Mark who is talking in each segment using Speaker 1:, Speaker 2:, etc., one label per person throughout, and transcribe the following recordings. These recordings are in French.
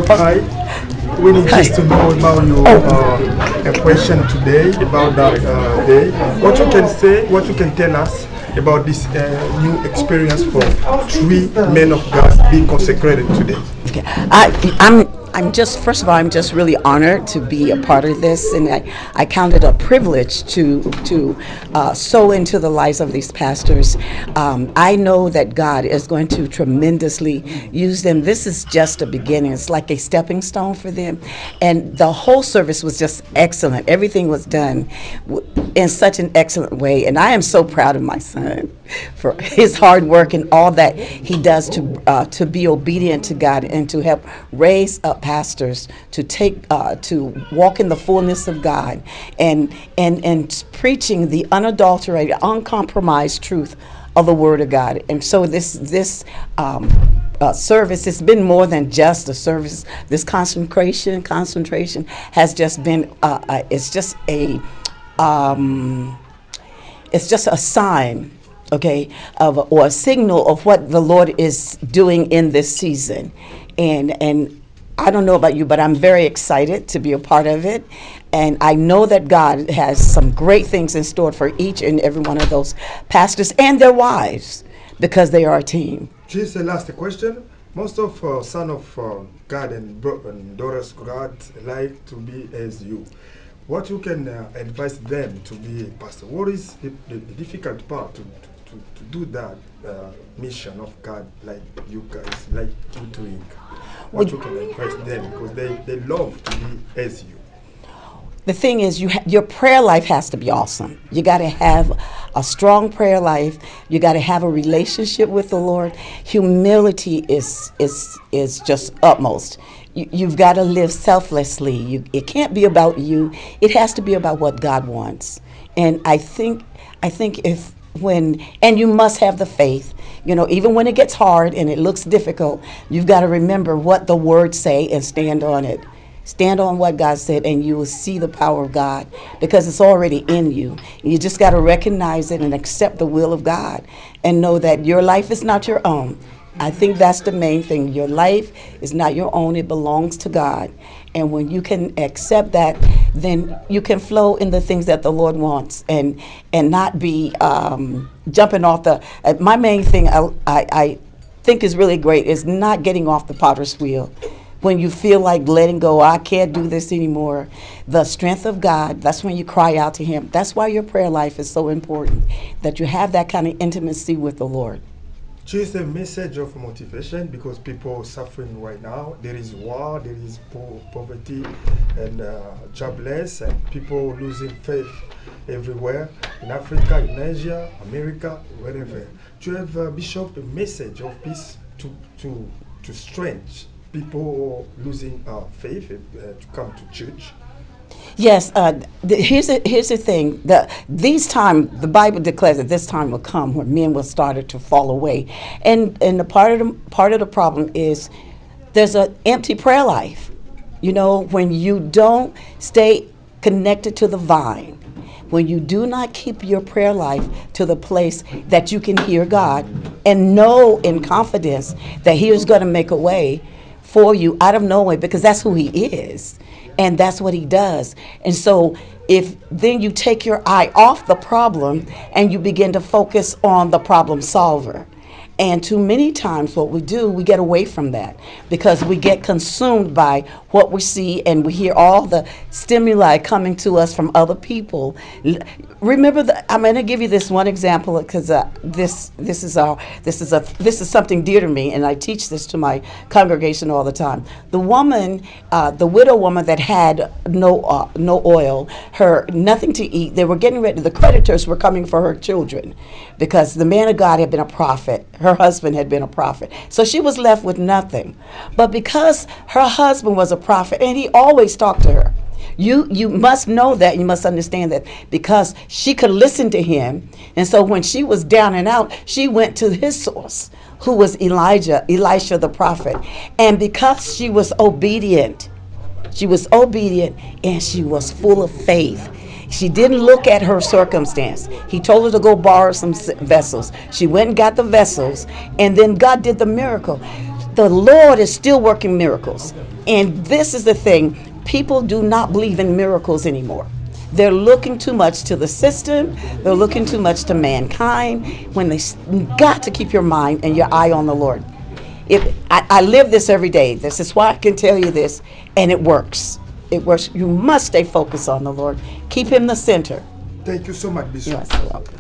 Speaker 1: Hi. We need just to know about your impression today about that day. What you can say, what you can tell us about this new experience for three men of God being consecrated today.
Speaker 2: Okay. I'm just, first of all, I'm just really honored to be a part of this, and I count it a privilege to sow into the lives of these pastors. I know that God is going to tremendously use them. This is just a beginning. It's like a stepping stone for them, and the whole service was just excellent. Everything was done in such an excellent way, and I am so proud of my son for his hard work and all that he does to be obedient to God and to help raise up pastors to to walk in the fullness of God and preaching the unadulterated, uncompromised truth of the Word of God. And so this service has been more than just a service. This concentration has just been it's just a sign, okay, or a signal of what the Lord is doing in this season. And I don't know about you, but I'm very excited to be a part of it. And I know that God has some great things in store for each and every one of those pastors and their wives, because they are a team.
Speaker 1: Just a last question. Most of sons of God and daughters of God like to be as you. What you can advise them to be a pastor? What is the difficult part to do that mission of God, like you guys like you doing? What you can advise them, because they love to be as you.
Speaker 2: The thing is, your prayer life has to be awesome. You got to have a strong prayer life. You got to have a relationship with the Lord. Humility is just utmost. You've got to live selflessly. It can't be about you. It has to be about what God wants. And I think and you must have the faith. You know, even when it gets hard and it looks difficult, you've got to remember what the words say and stand on it. Stand on what God said, and you will see the power of God, because it's already in you. You just got to recognize it and accept the will of God and know that your life is not your own. I think that's the main thing. Your life is not your own. It belongs to God. And when you can accept that, then you can flow in the things that the Lord wants and not be jumping off the... my main thing I think is really great is not getting off the potter's wheel. When you feel like letting go, I can't do this anymore. The strength of God, that's when you cry out to Him. That's why your prayer life is so important, that you have that kind of intimacy with the Lord.
Speaker 1: Just a message of motivation, because people are suffering right now. There is war, there is poverty and jobless, and people losing faith everywhere, in Africa, in Asia, America, wherever. Do you have, Bishop, a message of peace to strengthen people losing faith to come to church?
Speaker 2: Yes, here's the thing. The Bible declares that this time will come when men will start to fall away, and the part of the problem is there's an empty prayer life. You know, when you don't stay connected to the vine, when you do not keep your prayer life to the place that you can hear God and know in confidence that He is going to make a way for you out of nowhere, because that's who He is. And that's what He does. And so if then you take your eye off the problem and you begin to focus on the problem solver. And too many times what we do, we get away from that because we get consumed by what we see and we hear all the stimuli coming to us from other people. Remember, I'm going to give you this one example because this is something dear to me, and I teach this to my congregation all the time. The woman, the widow woman that had no oil, nothing to eat. They were getting ready. The creditors were coming for her children because the man of God had been a prophet. Her husband had been a prophet. So she was left with nothing. But because her husband was a prophet and he always talked to her, you must know that, you must understand that, because she could listen to him. And so when she was down and out, she went to his source, who was Elisha the prophet. And because she was obedient and she was full of faith. She didn't look at her circumstance. He told her to go borrow some vessels. She went and got the vessels, and then God did the miracle. the Lord is still working miracles. And this is the thing. People do not believe in miracles anymore. They're looking too much to the system. They're looking too much to mankind when they got to keep your mind and your eye on the Lord. I live this every day. This is why I can tell you this, and it works. It works. You must stay focused on the Lord. Keep him the center.
Speaker 1: Thank you so much, Bishop.
Speaker 2: You're so welcome.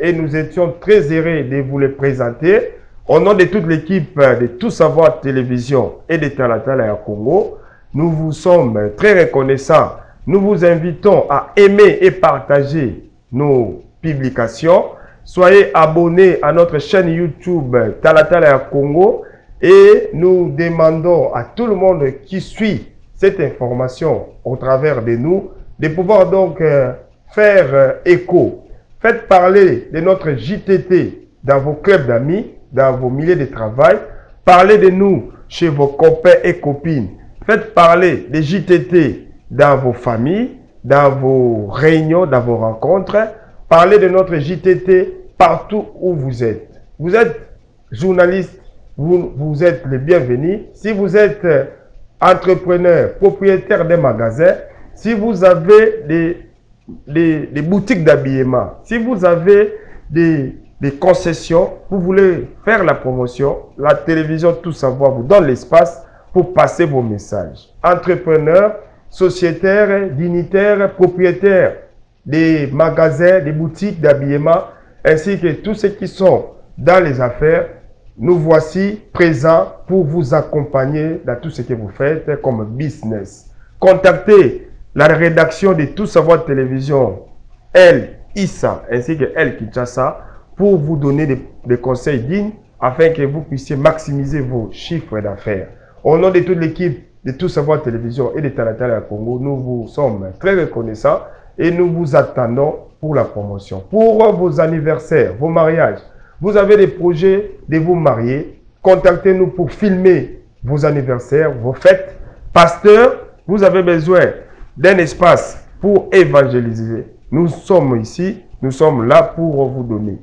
Speaker 3: Et nous étions très heureux de vous les présenter. Au nom de toute l'équipe de Tout Savoir Télévision et de Talatala Congo, nous vous sommes très reconnaissants. Nous vous invitons à aimer et partager nos publications. Soyez abonnés à notre chaîne YouTube Talatala Congo et nous demandons à tout le monde qui suit cette information au travers de nous de pouvoir donc faire écho. Faites parler de notre JTT dans vos clubs d'amis, dans vos milieux de travail. Parlez de nous chez vos copains et copines. Faites parler des JTT dans vos familles, dans vos réunions, dans vos rencontres. Parlez de notre JTT partout où vous êtes. Vous êtes journaliste, vous êtes les bienvenus. Si vous êtes entrepreneur, propriétaire des magasins, si vous avez des boutiques d'habillement, si vous avez des concessions, vous voulez faire la promotion, la télévision Tout Savoir vous donne l'espace pour passer vos messages. Entrepreneurs, sociétaires, dignitaires, propriétaires des magasins, des boutiques d'habillement, ainsi que tous ceux qui sont dans les affaires, nous voici présents pour vous accompagner dans tout ce que vous faites comme business. Contactez la rédaction de Tout Savoir Télévision, El Issa, ainsi que El Kinshasa, pour vous donner des conseils dignes afin que vous puissiez maximiser vos chiffres d'affaires. Au nom de toute l'équipe de Tout Savoir Télévision et de Talatala Congo, nous vous sommes très reconnaissants et nous vous attendons pour la promotion. Pour vos anniversaires, vos mariages, vous avez des projets de vous marier, contactez-nous pour filmer vos anniversaires, vos fêtes. Pasteur, vous avez besoin d'un espace pour évangéliser. Nous sommes ici, nous sommes là pour vous donner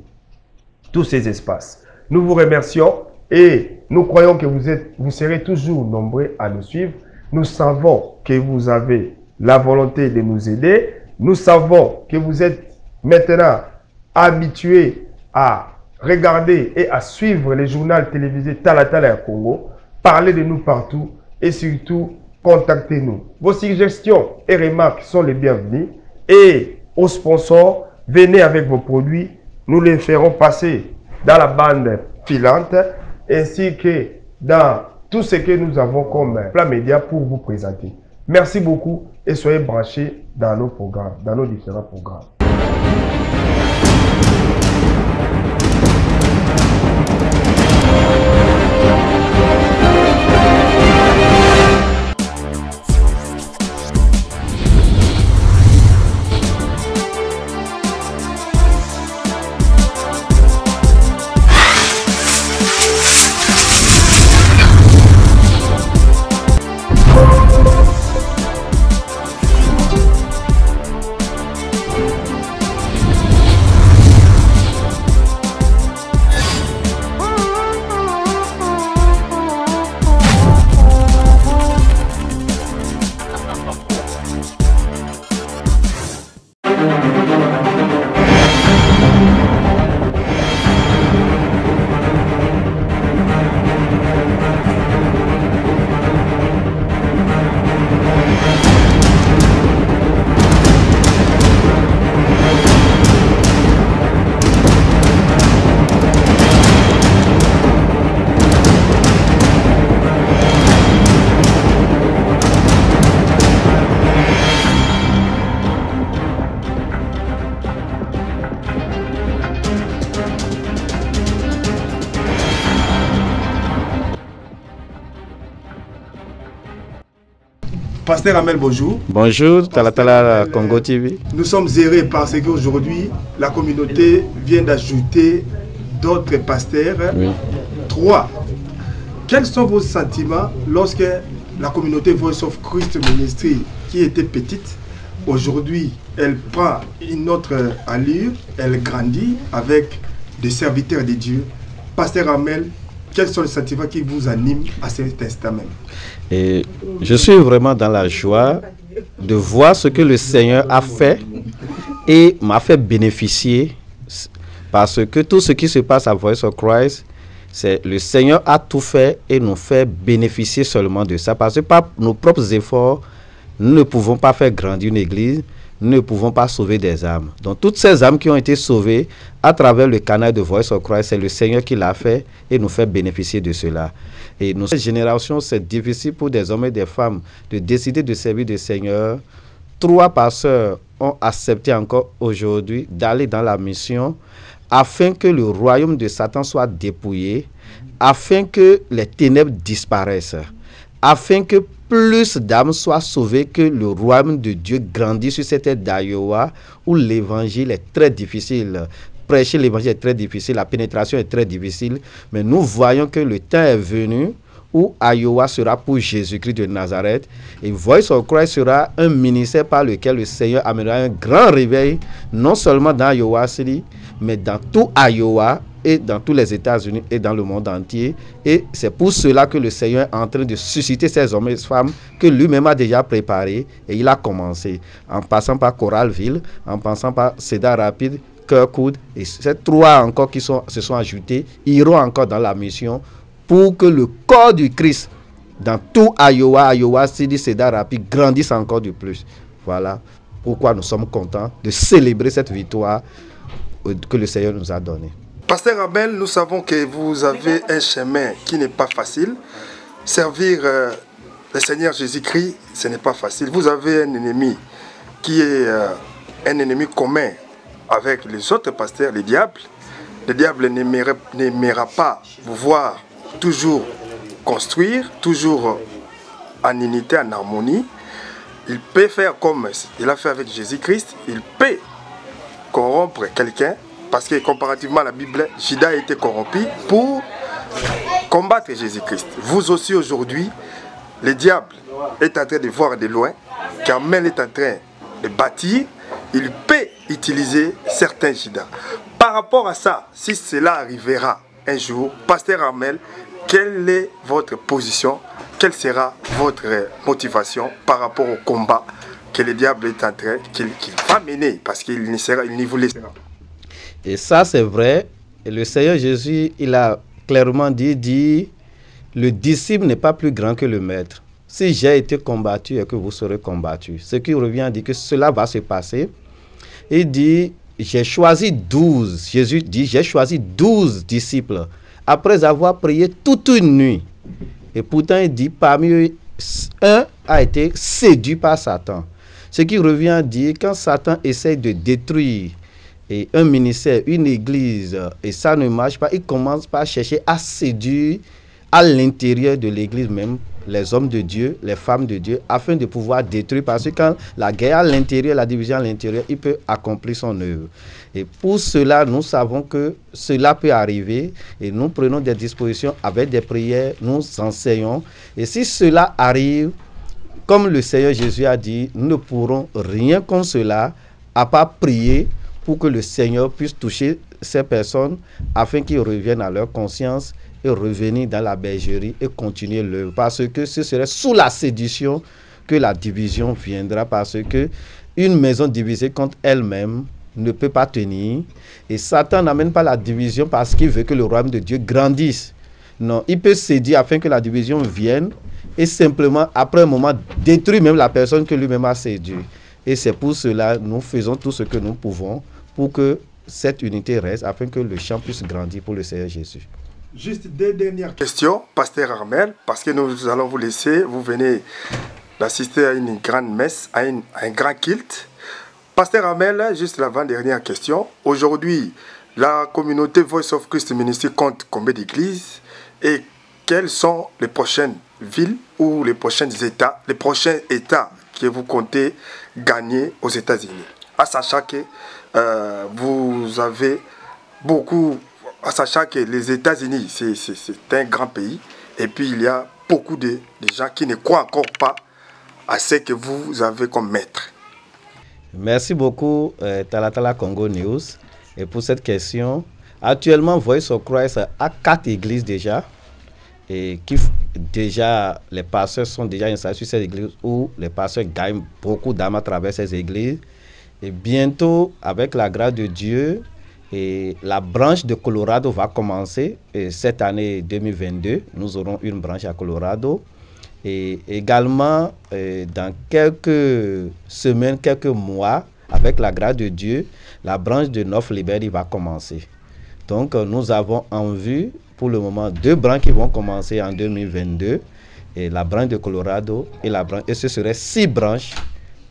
Speaker 3: tous ces espaces. Nous vous remercions et nous croyons que vous serez toujours nombreux à nous suivre. Nous savons que vous avez la volonté de nous aider. Nous savons que vous êtes maintenant habitués à regarder et à suivre les journaux télévisés Talatala Congo. Parlez de nous partout et surtout contactez-nous. Vos suggestions et remarques sont les bienvenues. Et aux sponsors, venez avec vos produits. Nous les ferons passer dans la bande filante ainsi que dans tout ce que nous avons comme plan média pour vous présenter. Merci beaucoup et soyez branchés dans nos programmes, dans nos différents programmes.
Speaker 1: Pasteur Amel, bonjour.
Speaker 4: Bonjour, Talatala Congo TV.
Speaker 1: Nous sommes zérés parce qu'aujourd'hui, la communauté vient d'ajouter d'autres pasteurs. Oui. 3. Quels sont vos sentiments lorsque la communauté Voice of Christ Ministry, qui était petite, aujourd'hui, elle prend une autre allure, elle grandit avec des serviteurs de Dieu? Pasteur Amel, quels sont les sentiments qui vous animent à cet instant même?
Speaker 4: Et je suis vraiment dans la joie de voir ce que le Seigneur a fait et m'a fait bénéficier, parce que tout ce qui se passe à Voice of Christ, c'est le Seigneur a tout fait et nous fait bénéficier seulement de ça, parce que par nos propres efforts, nous ne pouvons pas faire grandir une église, nous ne pouvons pas sauver des âmes. Donc toutes ces âmes qui ont été sauvées à travers le canal de Voice of Christ, c'est le Seigneur qui l'a fait et nous fait bénéficier de cela. Et nous, cette génération, c'est difficile pour des hommes et des femmes de décider de servir le Seigneur. 3 pasteurs ont accepté encore aujourd'hui d'aller dans la mission afin que le royaume de Satan soit dépouillé, afin que les ténèbres disparaissent, afin que plus d'âmes soient sauvées, que le royaume de Dieu grandisse sur cette terre d'Iowa où l'évangile est très difficile. Prêcher l'évangile est très difficile, la pénétration est très difficile, mais nous voyons que le temps est venu où Iowa sera pour Jésus-Christ de Nazareth, et Voice of Christ sera un ministère par lequel le Seigneur amènera un grand réveil, non seulement dans Iowa City, mais dans tout Iowa et dans tous les États-Unis et dans le monde entier. Et c'est pour cela que le Seigneur est en train de susciter ces hommes et ces femmes que lui-même a déjà préparés, et il a commencé en passant par Coralville, en passant par Cedar Rapids, Kirkwood, et ces 3 encore qui se sont ajoutés iront encore dans la mission pour que le corps du Christ dans tout Iowa City, Cedar Rapids grandisse encore de plus. Voilà pourquoi nous sommes contents de célébrer cette victoire que le Seigneur nous a donnée.
Speaker 1: Pasteur Amel, nous savons que vous avez un chemin qui n'est pas facile. Servir le Seigneur Jésus-Christ, ce n'est pas facile. Vous avez un ennemi qui est un ennemi commun avec les autres pasteurs, les diables. Le diable n'aimera pas vous voir toujours construire, toujours en unité, en harmonie. Il peut faire comme il a fait avec Jésus-Christ. Il peut corrompre quelqu'un, parce que comparativement à la Bible, Judas a été corrompu pour combattre Jésus-Christ. Vous aussi aujourd'hui, le diable est en train de voir de loin, Carmel est en train de bâtir, il peut utiliser certains Judas. Par rapport à ça, si cela arrivera un jour, Pasteur Amel, quelle est votre position? Quelle sera votre motivation par rapport au combat que le diable est en train, qu'il va mener, parce qu'il n'y vous laissera pas?
Speaker 4: Et ça, c'est vrai. Et le Seigneur Jésus, il a clairement dit, le disciple n'est pas plus grand que le maître. Si j'ai été combattu et que vous serez combattu. Ce qui revient à dire que cela va se passer. Il dit, j'ai choisi 12. Jésus dit, j'ai choisi 12 disciples après avoir prié toute une nuit. Et pourtant, il dit, parmi eux, un a été séduit par Satan. Ce qui revient à dire, quand Satan essaie de détruire et un ministère, une église, et ça ne marche pas, il commence par chercher à séduire à l'intérieur de l'église même les hommes de Dieu, les femmes de Dieu, afin de pouvoir détruire, parce que quand la guerre à l'intérieur, la division à l'intérieur, il peut accomplir son œuvre. Et pour cela, nous savons que cela peut arriver, et nous prenons des dispositions avec des prières, nous enseignons, et si cela arrive, comme le Seigneur Jésus a dit, nous ne pourrons rien contre cela, à part prier pour que le Seigneur puisse toucher ces personnes afin qu'ils reviennent à leur conscience et revenir dans la bergerie et continuer l'œuvre. Parce que ce serait sous la séduction que la division viendra, parce que une maison divisée contre elle-même ne peut pas tenir. Et Satan n'amène pas la division parce qu'il veut que le royaume de Dieu grandisse. Non, il peut séduire afin que la division vienne et simplement, après un moment, détruire même la personne que lui-même a séduit. Et c'est pour cela que nous faisons tout ce que nous pouvons pour que cette unité reste, afin que le champ puisse grandir pour le Seigneur Jésus.
Speaker 1: Juste deux dernières questions, Pasteur Amel, parce que nous allons vous laisser. Vous venez d'assister à une grande messe, à un grand culte. Pasteur Amel, juste l'avant-dernière question. Aujourd'hui, la communauté Voice of Christ Ministry compte combien d'églises et quelles sont les prochaines villes ou les prochains États que vous comptez gagner aux États-Unis? À sachant que vous avez beaucoup, à sachant que les États-Unis, c'est un grand pays, et puis il y a beaucoup de gens qui ne croient encore pas à ce que vous avez comme maître.
Speaker 4: Merci beaucoup, Talatala Congo News, et pour cette question. Actuellement, Voice of Christ a 4 églises déjà, et déjà les pasteurs sont déjà installés sur ces églises où les pasteurs gagnent beaucoup d'âmes à travers ces églises. Et bientôt, avec la grâce de Dieu, et la branche de Colorado va commencer. Et cette année 2022, nous aurons une branche à Colorado. Et également, dans quelques semaines, quelques mois, avec la grâce de Dieu, la branche de North Liberty va commencer. Donc, nous avons en vue, pour le moment, 2 branches qui vont commencer en 2022. Et la branche de Colorado et ce serait 6 branches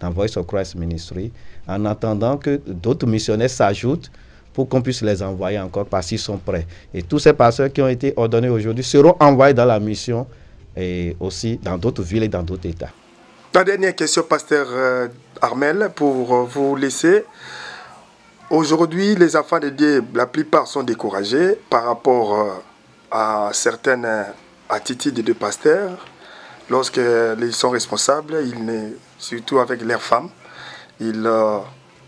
Speaker 4: dans Voice of Christ Ministry, en attendant que d'autres missionnaires s'ajoutent pour qu'on puisse les envoyer encore parce qu'ils sont prêts. Et tous ces pasteurs qui ont été ordonnés aujourd'hui seront envoyés dans la mission et aussi dans d'autres villes et dans d'autres États.
Speaker 1: La dernière question, pasteur Armel, pour vous laisser. Aujourd'hui, les enfants de Dieu, la plupart sont découragés par rapport à certaines attitudes de pasteurs. Lorsqu'ils sont responsables, surtout avec leurs femmes,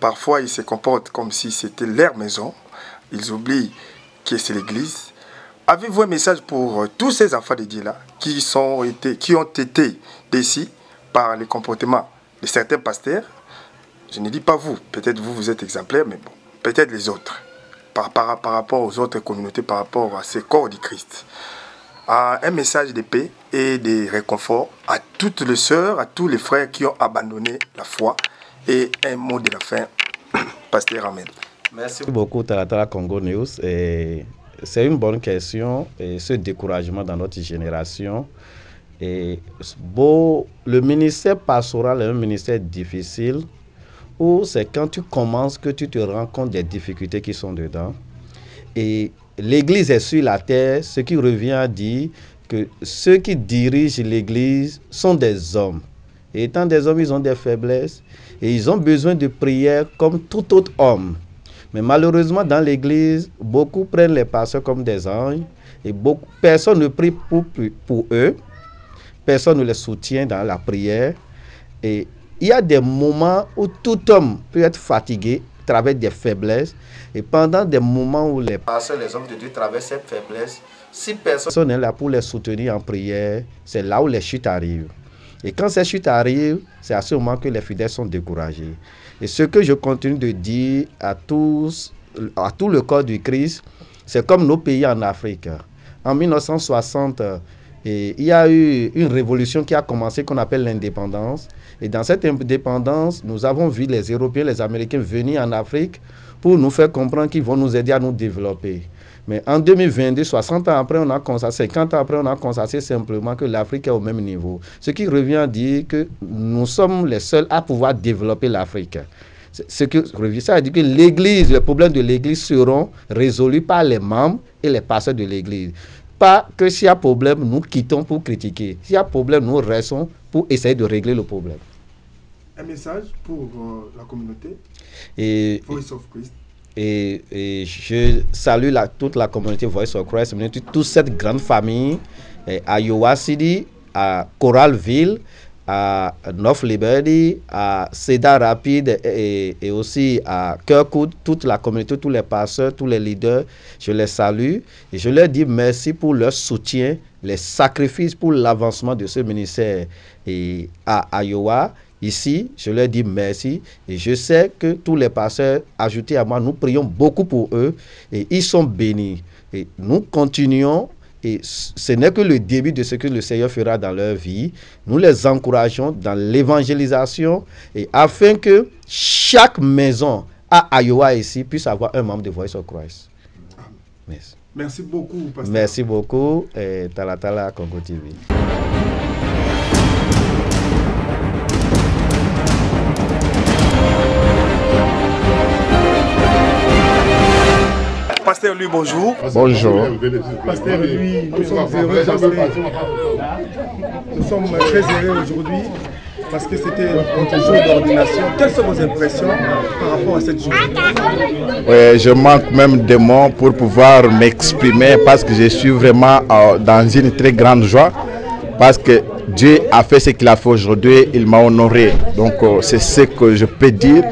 Speaker 1: parfois ils se comportent comme si c'était leur maison. Ils oublient que c'est l'église. Avez-vous un message pour tous ces enfants de Dieu-là qui ont été déçus par les comportements de certains pasteurs? Je ne dis pas vous, peut-être vous êtes exemplaire, mais bon, peut-être les autres, par rapport aux autres communautés, par rapport à ces corps du Christ. Un message de paix et de réconfort à toutes les sœurs, à tous les frères qui ont abandonné la foi, et un mot de la fin, pasteur Armel.
Speaker 4: Merci beaucoup, Talatala Congo News. C'est une bonne question, et ce découragement dans notre génération. Et le ministère pastoral est un ministère difficile, où c'est quand tu commences que tu te rends compte des difficultés qui sont dedans. Et l'Église est sur la terre, ce qui revient à dire que ceux qui dirigent l'Église sont des hommes. Et étant des hommes, ils ont des faiblesses et ils ont besoin de prière comme tout autre homme. Mais malheureusement, dans l'Église, beaucoup prennent les pasteurs comme des anges et personne ne prie pour eux, personne ne les soutient dans la prière. Et il y a des moments où tout homme peut être fatigué, traverse des faiblesses. Et pendant des moments où les pasteurs, les hommes de Dieu traversent ces faiblesses, si personne n'est là pour les soutenir en prière, c'est là où les chutes arrivent. Et quand ces chutes arrivent, c'est à ce moment que les fidèles sont découragés. Et ce que je continue de dire à tout le corps du Christ, c'est comme nos pays en Afrique. En 1960, il y a eu une révolution qui a commencé qu'on appelle l'indépendance. Et dans cette indépendance, nous avons vu les Européens, les Américains venir en Afrique pour nous faire comprendre qu'ils vont nous aider à nous développer. Mais en 2022, 60 ans après, 50 ans après, on a constaté simplement que l'Afrique est au même niveau. Ce qui revient à dire que nous sommes les seuls à pouvoir développer l'Afrique. Ça veut dire que l'Église, les problèmes de l'Église seront résolus par les membres et les pasteurs de l'Église. Pas que s'il y a problème, nous quittons pour critiquer. S'il y a problème, nous restons pour essayer de régler le problème.
Speaker 1: Un message pour la communauté Voice of Christ.
Speaker 4: Et je salue toute la communauté Voice of Christ, toute cette grande famille à Iowa City, à Coralville, à North Liberty, à Cedar Rapids et aussi à Kirkwood, toute la communauté, tous les pasteurs, tous les leaders, je les salue et je leur dis merci pour leur soutien, les sacrifices pour l'avancement de ce ministère à Iowa. Ici, je leur dis merci et je sais que tous les pasteurs ajoutés à moi, nous prions beaucoup pour eux et ils sont bénis. Et nous continuons et ce n'est que le début de ce que le Seigneur fera dans leur vie. Nous les encourageons dans l'évangélisation et afin que chaque maison à Iowa ici puisse avoir un membre de Voice of Christ. Merci.
Speaker 1: Merci beaucoup, pasteur.
Speaker 4: Merci beaucoup, Talatala Congo TV.
Speaker 1: Pasteur Pasteur lui, bonjour.
Speaker 3: Bonjour.
Speaker 1: Pasteur lui, nous sommes heureux nous sommes très heureux aujourd'hui parce que c'était notre jour d'ordination. Quelles sont vos impressions par rapport à cette journée?
Speaker 5: Oui, je manque même des mots pour pouvoir m'exprimer parce que je suis vraiment dans une très grande joie parce que Dieu a fait ce qu'il a fait aujourd'hui, il m'a honoré. Donc c'est ce que je peux dire.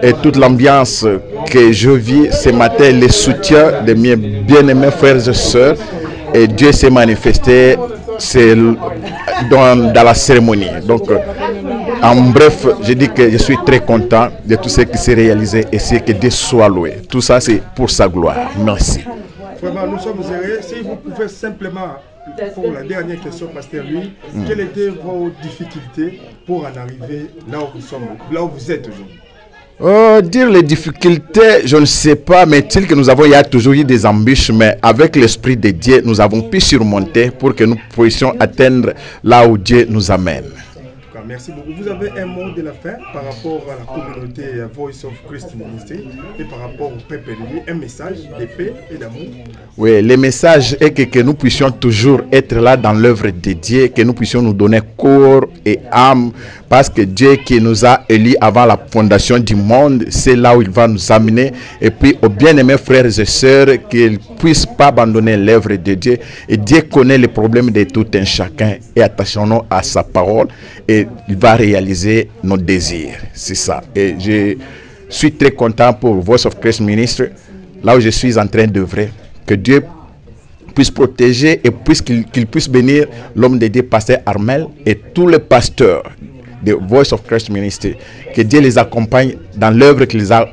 Speaker 5: Et toute l'ambiance que je vis ce matin, les soutiens de mes bien-aimés frères et sœurs, et Dieu s'est manifesté dans la cérémonie. Donc, en bref, je dis que je suis très content de tout ce qui s'est réalisé et c'est que Dieu soit loué. Tout ça, c'est pour sa gloire. Merci.
Speaker 1: Vraiment, nous sommes heureux. Si vous pouvez simplement, pour la dernière question, Pasteur Louis, quelles étaient vos difficultés pour en arriver là où vous sommes, là où vous êtes aujourd'hui?
Speaker 5: Dire les difficultés, je ne sais pas, mais tel que il y a toujours eu des embûches, mais avec l'Esprit de Dieu, nous avons pu surmonter pour que nous puissions atteindre là où Dieu nous amène.
Speaker 1: Merci beaucoup. Vous avez un mot de la fin par rapport à la communauté Voice of Christ Ministry et par rapport au peuple de Dieu, un message de paix et d'amour?
Speaker 5: Oui, le message est que nous puissions toujours être là dans l'œuvre de Dieu, que nous puissions nous donner corps et âme, parce que Dieu qui nous a élus avant la fondation du monde, c'est là où il va nous amener. Et puis aux bien-aimés frères et sœurs, qu'ils ne puissent pas abandonner l'œuvre de Dieu. Et Dieu connaît les problèmes de tout un chacun. Et attachons-nous à sa parole. Et il va réaliser nos désirs. C'est ça. Et je suis très content pour Voice of Christ Ministry, là où je suis en train d'œuvrer. Que Dieu puisse protéger et qu'il puisse bénir l'homme de Dieu, Pasteur Armel, et tous les pasteurs de Voice of Christ Ministry. Que Dieu les accompagne dans l'œuvre qu'il les a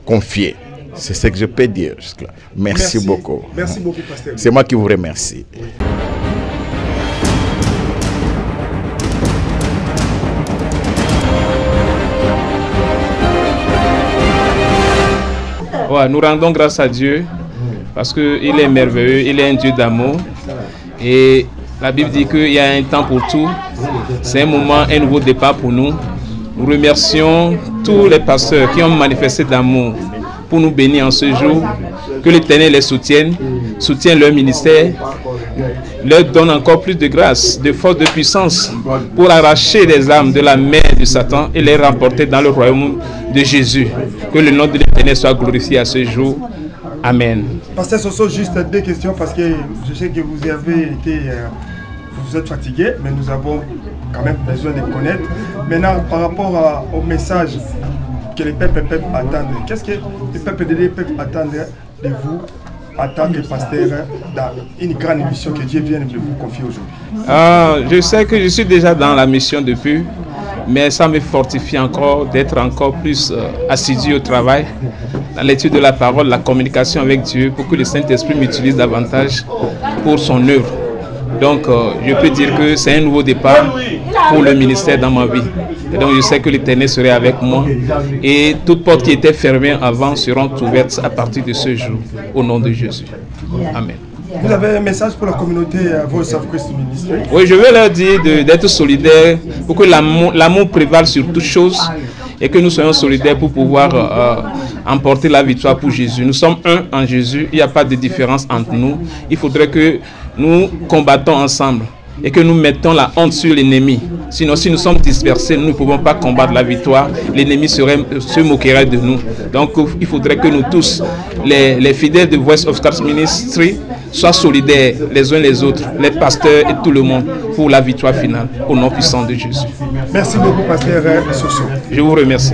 Speaker 5: confiée. C'est ce que je peux dire jusque-là. Merci beaucoup.
Speaker 1: Merci beaucoup, Pasteur.
Speaker 5: C'est moi qui vous remercie.
Speaker 6: Ouais, nous rendons grâce à Dieu parce qu'il est merveilleux, il est un Dieu d'amour. Et la Bible dit qu'il y a un temps pour tout. C'est un moment, un nouveau départ pour nous. Nous remercions tous les pasteurs qui ont manifesté d'amour pour nous bénir en ce jour. Que l'Éternel les soutienne leur ministère, leur donne encore plus de grâce, de force, de puissance pour arracher les âmes de la main de Satan et les remporter dans le royaume de Jésus. Que le nom de l'Éternel soit glorifié à ce jour. Amen.
Speaker 1: Pasteur Soso, juste deux questions parce que je sais que vous avez été, vous êtes fatigué, mais nous avons quand même besoin de connaître. Maintenant, par rapport au message que les peuples peuvent attendre, qu'est-ce que les peuples de Dieu peuvent attendre de vous en tant que pasteur dans une grande mission que Dieu vient de vous confier aujourd'hui?
Speaker 6: Je sais que je suis déjà dans la mission depuis, mais ça me fortifie encore d'être encore plus assidu au travail, dans l'étude de la parole, la communication avec Dieu, pour que le Saint-Esprit m'utilise davantage pour son œuvre. Donc, je peux dire que c'est un nouveau départ pour le ministère dans ma vie. Et donc, je sais que l'Éternel serait avec moi. Et toutes portes qui étaient fermées avant seront ouvertes à partir de ce jour, au nom de Jésus. Amen.
Speaker 1: Vous avez un message pour la communauté Voice of Christ Ministry?
Speaker 6: Oui, je veux leur dire d'être solidaires pour que l'amour prévale sur toute chose et que nous soyons solidaires pour pouvoir emporter la victoire pour Jésus. Nous sommes un en Jésus, il n'y a pas de différence entre nous. Il faudrait que nous combattons ensemble et que nous mettons la honte sur l'ennemi. Sinon, si nous sommes dispersés, nous ne pouvons pas combattre la victoire. L'ennemi se moquerait de nous. Donc, il faudrait que nous tous, les fidèles de Voice of Christ Ministry, soient solidaires les uns les autres, les pasteurs et tout le monde, pour la victoire finale, au nom puissant de Jésus.
Speaker 1: Merci beaucoup, Pasteur Soso.
Speaker 6: Je vous remercie.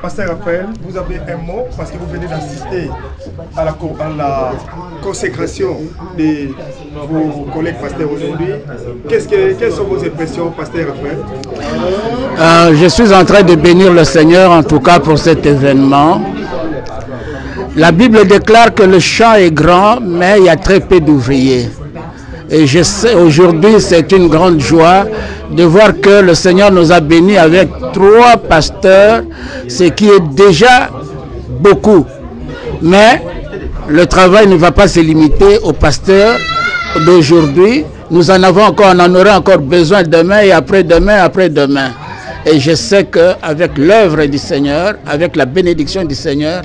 Speaker 1: Pasteur Raphaël, vous avez un mot parce que vous venez d'assister à la consécration de vos collègues pasteurs aujourd'hui. Quelles sont vos impressions, Pasteur Raphaël?
Speaker 7: Je suis en train de bénir le Seigneur en tout cas pour cet événement. La Bible déclare que le champ est grand, mais il y a très peu d'ouvriers. Et je sais, aujourd'hui, c'est une grande joie de voir que le Seigneur nous a bénis avec 3 pasteurs, ce qui est déjà beaucoup. Mais le travail ne va pas se limiter aux pasteurs d'aujourd'hui, Nous en avons encore, on en aura encore besoin demain et après-demain, après-demain. Et je sais qu'avec l'œuvre du Seigneur, avec la bénédiction du Seigneur,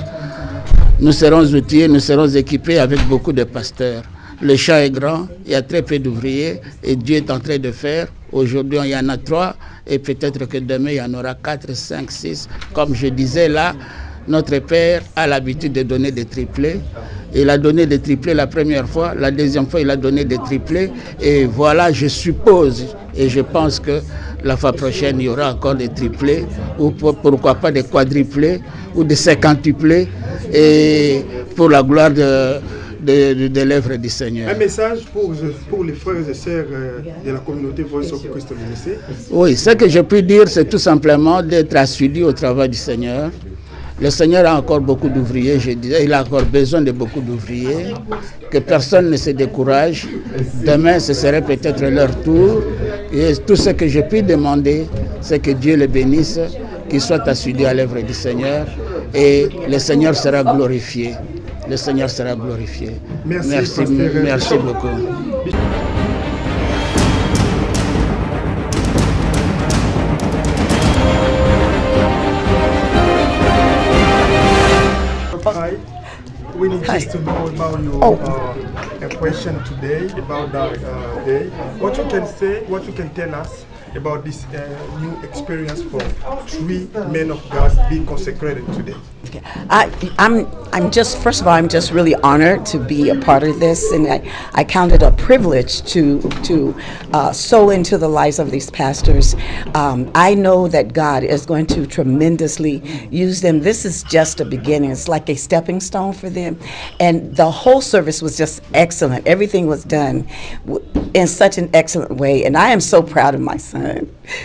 Speaker 7: nous serons outillés, nous serons équipés avec beaucoup de pasteurs. Le champ est grand, il y a très peu d'ouvriers et Dieu est en train de faire. Aujourd'hui, il y en a 3 et peut-être que demain, il y en aura 4, 5, 6. Comme je disais là, notre Père a l'habitude de donner des triplés. Il a donné des triplés la première fois, la deuxième fois, il a donné des triplés. Et voilà, je suppose et je pense que la fois prochaine, il y aura encore des triplés ou pourquoi pas des quadruplés ou des cinquantuplés et pour la gloire de l'œuvre du Seigneur.
Speaker 1: Un message pour les frères et sœurs de la communauté Voice of Christ Ministry.
Speaker 7: Oui, ce que je peux dire, c'est tout simplement d'être assidu au travail du Seigneur. Le Seigneur a encore beaucoup d'ouvriers, je disais, il a encore besoin de beaucoup d'ouvriers, que personne ne se décourage. Demain, ce serait peut-être leur tour. Et tout ce que je puis demander, c'est que Dieu les bénisse, qu'ils soient assidus à l'œuvre du Seigneur et le Seigneur sera glorifié. Le Seigneur sera glorifié. Merci beaucoup.
Speaker 1: Hi. We need just to know about your impression today about that day. What you can say, what you can tell us about this new experience for 3 men of God being consecrated today.
Speaker 2: Okay. I'm just, first of all, I'm just really honored to be a part of this, and I count it a privilege to sow into the lives of these pastors. I know that God is going to tremendously use them. This is just a beginning. It's like a stepping stone for them, and the whole service was just excellent. Everything was done in such an excellent way, and I am so proud of my son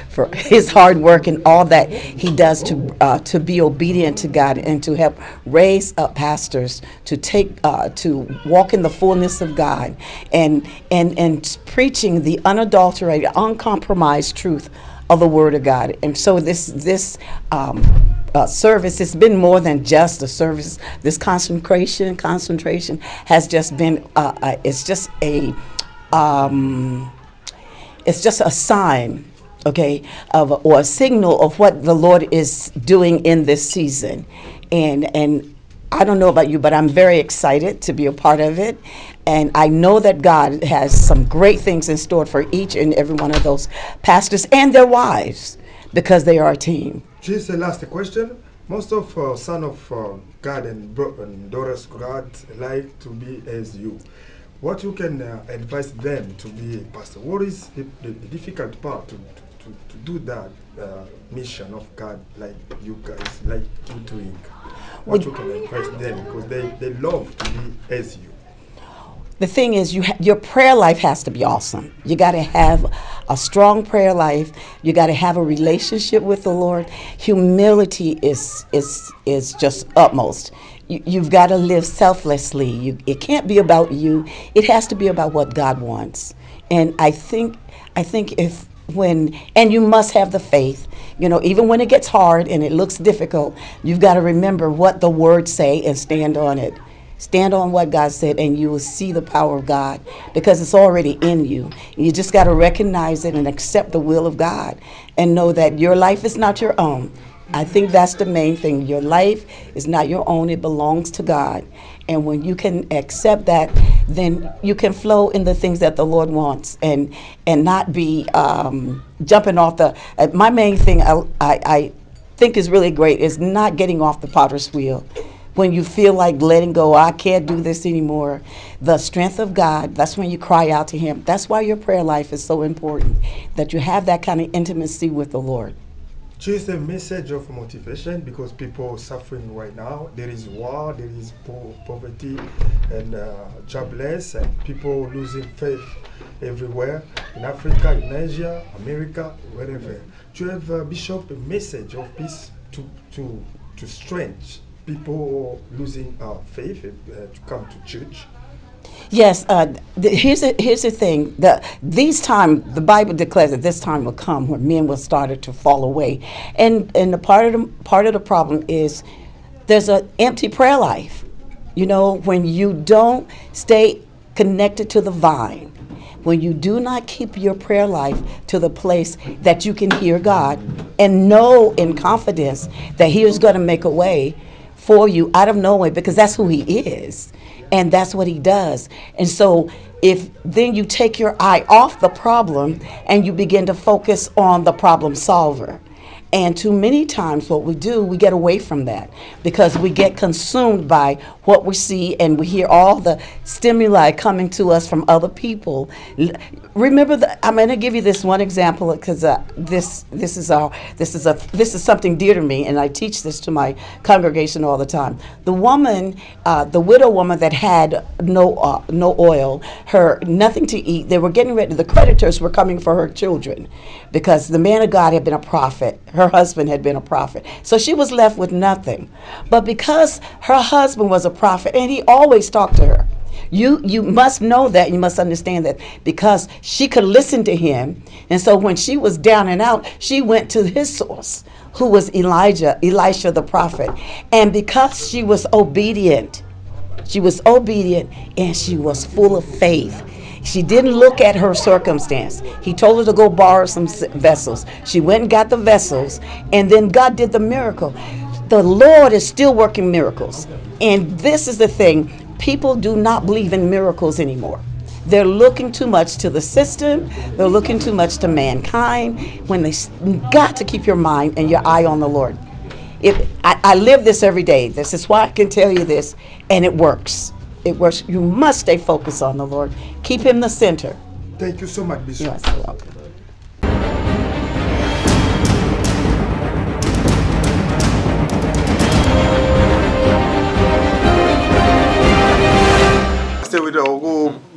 Speaker 2: for his hard work and all that he does to be obedient to God and to help raise up pastors to take to walk in the fullness of God and preaching the unadulterated, uncompromised truth of the Word of God. And so this service has been more than just a service. This concentration has just been it's just a sign, okay, or a signal of what the Lord is doing in this season. And I don't know about you, but I'm very excited to be a part of it. And I know that God has some great things in store for each and every one of those pastors and their wives, because they are a team.
Speaker 1: Just the last question. Most of sons of God and daughters of God like to be as you. What you can advise them to be a pastor? What is the difficult part to do that mission of God like you guys, like you doing? What you can advise them, because they love to be as you.
Speaker 2: The thing is, your prayer life has to be awesome. You got to have a strong prayer life. You got to have a relationship with the Lord. Humility is just utmost. You've got to live selflessly. It can't be about you. It has to be about what God wants. And I think and you must have the faith. You know, even when it gets hard and it looks difficult, you've got to remember what the words say and stand on it. Stand on what God said, and you will see the power of God, because it's already in you. You just got to recognize it and accept the will of God and know that your life is not your own. I think that's the main thing. Your life is not your own. It belongs to God. And when you can accept that, then you can flow in the things that the Lord wants and not be jumping off the... my main thing I think is really great is not getting off the potter's wheel. When you feel like letting go, I can't do this anymore. The strength of God, that's when you cry out to Him. That's why your prayer life is so important, that you have that kind of intimacy with the Lord.
Speaker 1: Just a message of motivation, because people are suffering right now. There is war, there is poverty and jobless, and people losing faith everywhere, in Africa, in Asia, America, wherever. Do you have, Bishop, a message of peace to strengthen people losing faith to come to church?
Speaker 2: Yes, here's the thing. The Bible declares that this time will come when men will start to fall away, and the part of the problem is there's an empty prayer life. You know, when you don't stay connected to the vine, when you do not keep your prayer life to the place that you can hear God and know in confidence that He is going to make a way for you out of no way, because that's who He is and that's what He does. And so if then you take your eye off the problem and you begin to focus on the problem solver. And too many times what we do, we get away from that because we get consumed by what we see and we hear all the stimuli coming to us from other people. Remember, I'm going to give you this one example because this is something dear to me, and I teach this to my congregation all the time. The woman, the widow woman that had no oil, nothing to eat. They were getting ready. The creditors were coming for her children because the man of God had been a prophet. Her husband had been a prophet. So she was left with nothing. But because her husband was a prophet and he always talked to her, you must know that, you must understand that, because she could listen to him. And so when she was down and out, she went to his source, who was Elisha the prophet. And because she was obedient and she was full of faith. She didn't look at her circumstance. He told her to go borrow some vessels. She went and got the vessels, and then God did the miracle. The Lord is still working miracles. And this is the thing. People do not believe in miracles anymore. They're looking too much to the system. They're looking too much to mankind, when they got to keep your mind and your eye on the Lord. I live this every day. This is why I can tell you this, and it works. It works. You must stay focused on the Lord. Keep Him the center.
Speaker 1: Thank you so much, Bishop.
Speaker 2: You are so welcome.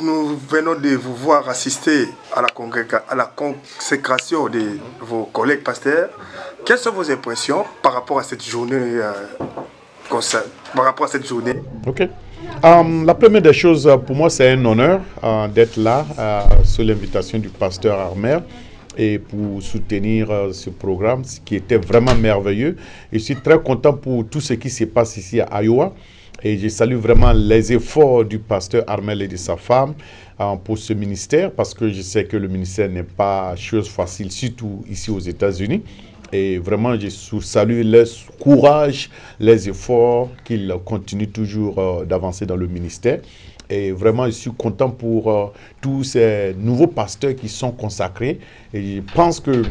Speaker 1: Nous venons de vous voir assister à la consécration de vos collègues pasteurs. Quelles sont vos impressions par rapport à cette journée
Speaker 5: Ok. La première des choses, pour moi, c'est un honneur d'être là sur l'invitation du pasteur Armer et pour soutenir ce programme, ce qui était vraiment merveilleux. Et je suis très content pour tout ce qui se passe ici à Iowa. Et je salue vraiment les efforts du pasteur Armel et de sa femme pour ce ministère, parce que je sais que le ministère n'est pas chose facile, surtout ici aux États-Unis. Et vraiment, je salue leur courage, les efforts qu'ils continuent toujours d'avancer dans le ministère. Et vraiment, je suis content pour tous ces nouveaux pasteurs qui sont consacrés. Et je pense que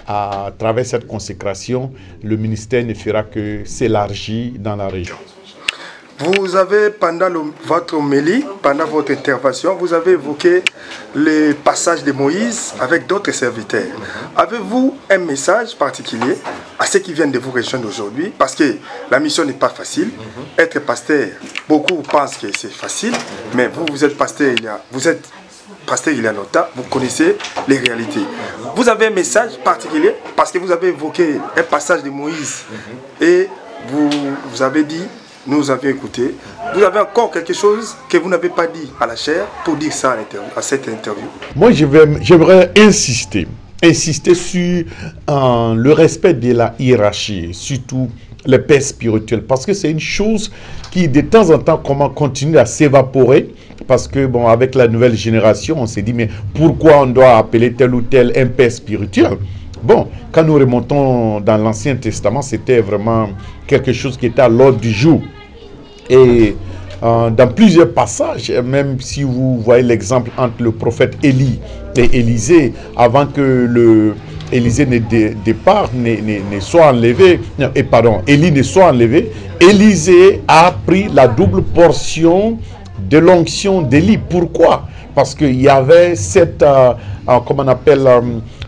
Speaker 5: à travers cette consécration, le ministère ne fera que s'élargir dans la région.
Speaker 1: Vous avez, pendant votre homélie, pendant votre intervention, vous avez évoqué les passages de Moïse avec d'autres serviteurs. Avez-vous un message particulier à ceux qui viennent de vous rejoindre aujourd'hui? Parce que la mission n'est pas facile. Être pasteur, beaucoup pensent que c'est facile, mais vous êtes pasteur il y a longtemps, vous connaissez les réalités. Vous avez un message particulier parce que vous avez évoqué un passage de Moïse et vous avez dit, nous avons écouté. Vous avez encore quelque chose que vous n'avez pas dit à la chair pour dire ça à cette interview?
Speaker 5: Moi, j'aimerais insister sur le respect de la hiérarchie, surtout les pères spirituels, parce que c'est une chose qui, de temps en temps, continue à s'évaporer, parce que, bon, avec la nouvelle génération, on s'est dit, mais pourquoi on doit appeler tel ou tel un père spirituel? Bon, quand nous remontons dans l'Ancien Testament, c'était vraiment quelque chose qui était à l'ordre du jour. Et dans plusieurs passages, même si vous voyez l'exemple entre le prophète Élie et Élisée, avant que Élisée ne soit enlevé, Élie ne soit enlevé, Élisée a pris la double portion de l'onction d'Élie. Pourquoi? Parce qu'il y avait cette, comment on appelle,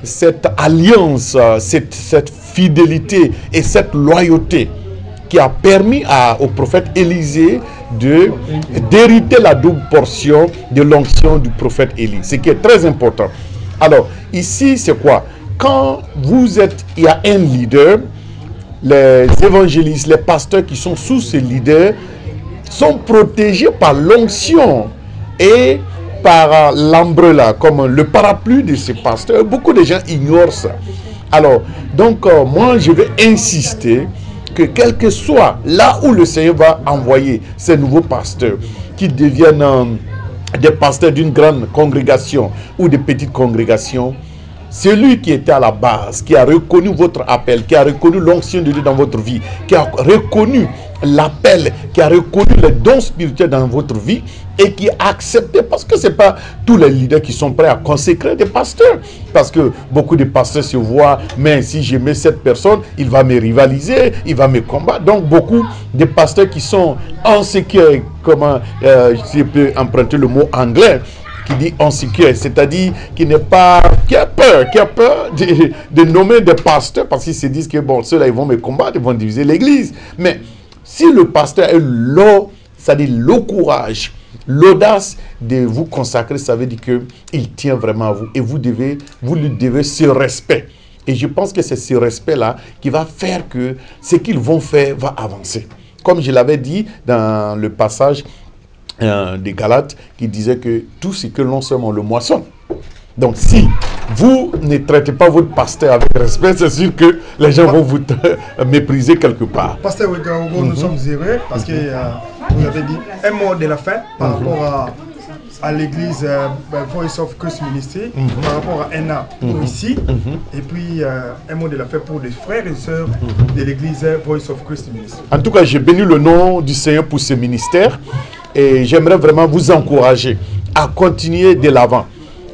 Speaker 5: cette alliance, cette fidélité et cette loyauté qui a permis au prophète Élisée d'hériter la double portion de l'onction du prophète Élie, ce qui est très important. Alors, ici, c'est quoi? Quand il y a un leader, les évangélistes, les pasteurs qui sont sous ce leader sont protégés par l'onction et par l'umbrella, comme le parapluie de ces pasteurs. Beaucoup de gens ignorent ça. Alors, donc, moi, je vais insister que quel que soit là où le Seigneur va envoyer ces nouveaux pasteurs, qui deviennent des pasteurs d'une grande congrégation ou de petites congrégations, celui qui était à la base, qui a reconnu votre appel, qui a reconnu l'onction de Dieu dans votre vie, qui a reconnu l'appel, qui a reconnu les dons spirituels dans votre vie et qui a accepté, parce que ce n'est pas tous les leaders qui sont prêts à consécrer des pasteurs, parce que beaucoup de pasteurs se voient, mais si je mets cette personne, il va me rivaliser, il va me combattre. Donc beaucoup de pasteurs qui sont en sécurité, comment je peux emprunter le mot anglais, qui dit insecure, c'est-à-dire qui a peur de nommer des pasteurs parce qu'ils se disent que bon, ceux-là ils vont me combattre, ils vont diviser l'église. Mais si le pasteur a c'est-à-dire le courage, l'audace de vous consacrer, ça veut dire qu'il tient vraiment à vous et vous lui devez ce respect. Et je pense que c'est ce respect-là qui va faire que ce qu'ils vont faire va avancer. Comme je l'avais dit dans le passage des Galates qui disait que tout ce que l'on sème, on le moissonne. Donc si vous ne traitez pas votre pasteur avec respect, c'est sûr que les gens vont vous mépriser quelque part.
Speaker 1: Pasteur Ouedraogo, nous sommes heureux parce que vous avez dit un mot de la fin par rapport à l'église Voice of Christ Ministry, par rapport à un an ici, et puis un mot de la fin pour les frères et sœurs de l'église Voice of Christ Ministry.
Speaker 5: En tout cas, j'ai béni le nom du Seigneur pour ce ministère. Et j'aimerais vraiment vous encourager à continuer de l'avant.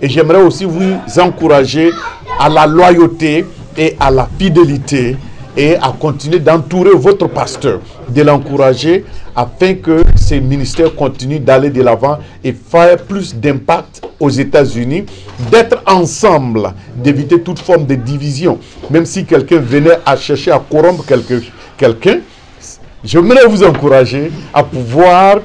Speaker 5: Et j'aimerais aussi vous encourager à la loyauté et à la fidélité et à continuer d'entourer votre pasteur, de l'encourager afin que ces ministères continuent d'aller de l'avant et faire plus d'impact aux États-Unis, d'être ensemble, d'éviter toute forme de division. Même si quelqu'un venait à chercher à corrompre quelqu'un, j'aimerais vous encourager à pouvoir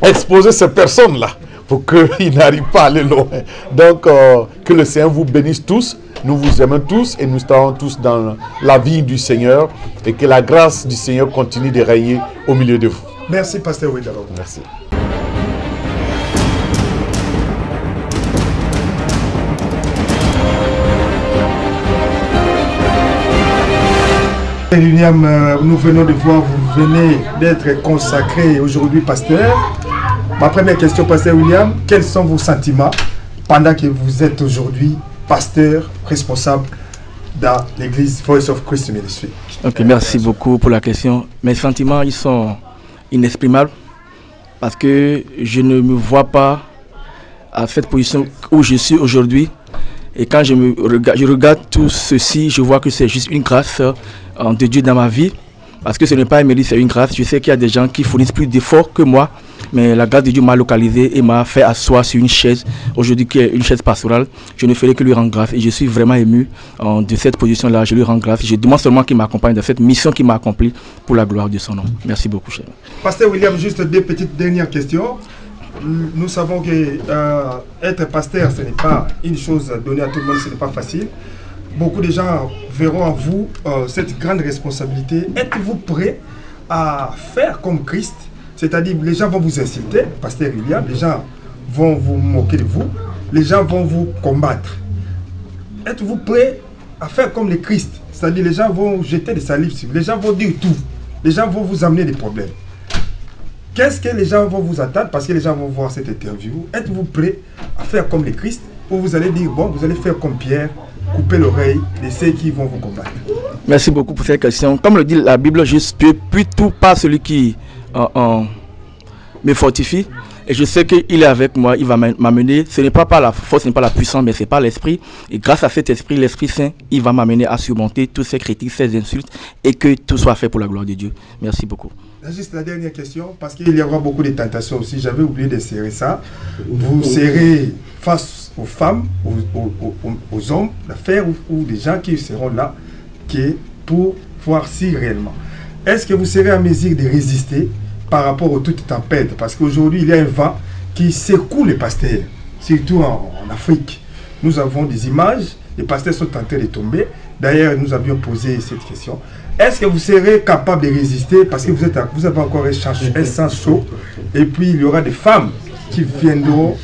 Speaker 5: exposer ces personnes-là pour qu'ils n'arrivent pas à aller loin. Donc, que le Seigneur vous bénisse tous. Nous vous aimons tous et nous serons tous dans la vie du Seigneur et que la grâce du Seigneur continue de régner au milieu de vous.
Speaker 1: Merci, Pasteur Ouedraogo.
Speaker 5: Merci.
Speaker 1: William, nous venons de voir, vous venez d'être consacré aujourd'hui pasteur. Ma première question, pasteur William, quels sont vos sentiments pendant que vous êtes aujourd'hui pasteur responsable dans l'église Voice of Christ Ministry?
Speaker 7: Ok, merci beaucoup pour la question. Mes sentiments, ils sont inexprimables parce que je ne me vois pas à cette position où je suis aujourd'hui. Et quand je regarde tout ceci, je vois que c'est juste une grâce de Dieu dans ma vie. Parce que ce n'est pas un mérite, c'est une grâce. Je sais qu'il y a des gens qui fournissent plus d'efforts que moi. Mais la grâce de Dieu m'a localisé et m'a fait asseoir sur une chaise. Aujourd'hui, qui est une chaise pastorale. Je ne ferai que lui rendre grâce. Et je suis vraiment ému de cette position-là. Je lui rends grâce. Je demande seulement qu'il m'accompagne dans cette mission qu'il m'a accomplie pour la gloire de son nom. Merci beaucoup, cher.
Speaker 1: Pasteur William, juste deux petites dernières questions. Nous savons que être pasteur, ce n'est pas une chose donnée à tout le monde, ce n'est pas facile. Beaucoup de gens verront en vous cette grande responsabilité. Êtes-vous prêt à faire comme Christ? C'est-à-dire, les gens vont vous insulter, pasteur William, les gens vont vous moquer de vous, les gens vont vous combattre. Êtes-vous prêt à faire comme le Christ? C'est-à-dire, les gens vont jeter des salives sur vous, les gens vont dire tout, les gens vont vous amener des problèmes. Qu'est-ce que les gens vont vous attendre parce que les gens vont voir cette interview? Êtes-vous prêt à faire comme le Christ ou vous allez dire, bon, vous allez faire comme Pierre, couper l'oreille de ceux qui vont vous combattre?
Speaker 7: Merci beaucoup pour cette question. Comme le dit la Bible, je puis tout par celui qui me fortifie. Et je sais qu'il est avec moi, il va m'amener. Ce n'est pas par la force, ce n'est pas la puissance, mais c'est par l'esprit. Et grâce à cet esprit, l'Esprit Saint, il va m'amener à surmonter tous ces critiques, ces insultes, et que tout soit fait pour la gloire de Dieu. Merci beaucoup.
Speaker 1: Juste la dernière question, parce qu'il y aura beaucoup de tentations aussi. J'avais oublié de serrer ça. Vous serez face aux femmes, aux hommes d'affaires ou des gens qui seront là pour voir si réellement. Est-ce que vous serez en mesure de résister par rapport aux toutes tempêtes? Parce qu'aujourd'hui, il y a un vent qui secoue les pasteurs, surtout en Afrique. Nous avons des images, les pasteurs sont en train de tomber. D'ailleurs, nous avions posé cette question. Est-ce que vous serez capable de résister parce que vous avez encore un sang chaud et puis il y aura des femmes qui viendront